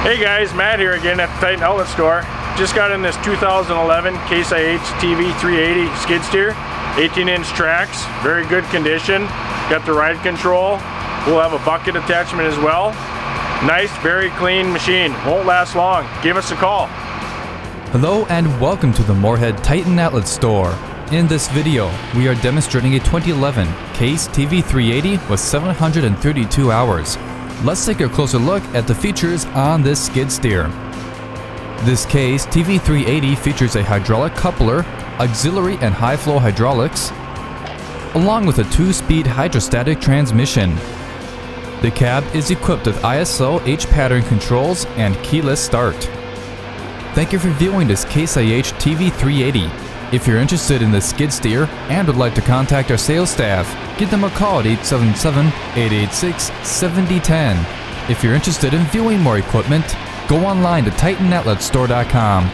Hey guys, Matt here again at the Titan Outlet store. Just got in this 2011 Case TV380 skid steer, 18-inch tracks, very good condition. Got the ride control. We'll have a bucket attachment as well. Nice, very clean machine. Won't last long. Give us a call. Hello and welcome to the Moorhead Titan Outlet store. In this video, we are demonstrating a 2011 Case TV380 with 732 hours. Let's take a closer look at the features on this skid steer. This Case TV380 features a hydraulic coupler, auxiliary and high-flow hydraulics, along with a 2-speed hydrostatic transmission. The cab is equipped with ISO H-pattern controls and keyless start. Thank you for viewing this Case CAH TV380. If you're interested in this skid steer and would like to contact our sales staff, give them a call at 877-886-7010. If you're interested in viewing more equipment, go online to TitanOutletStore.com.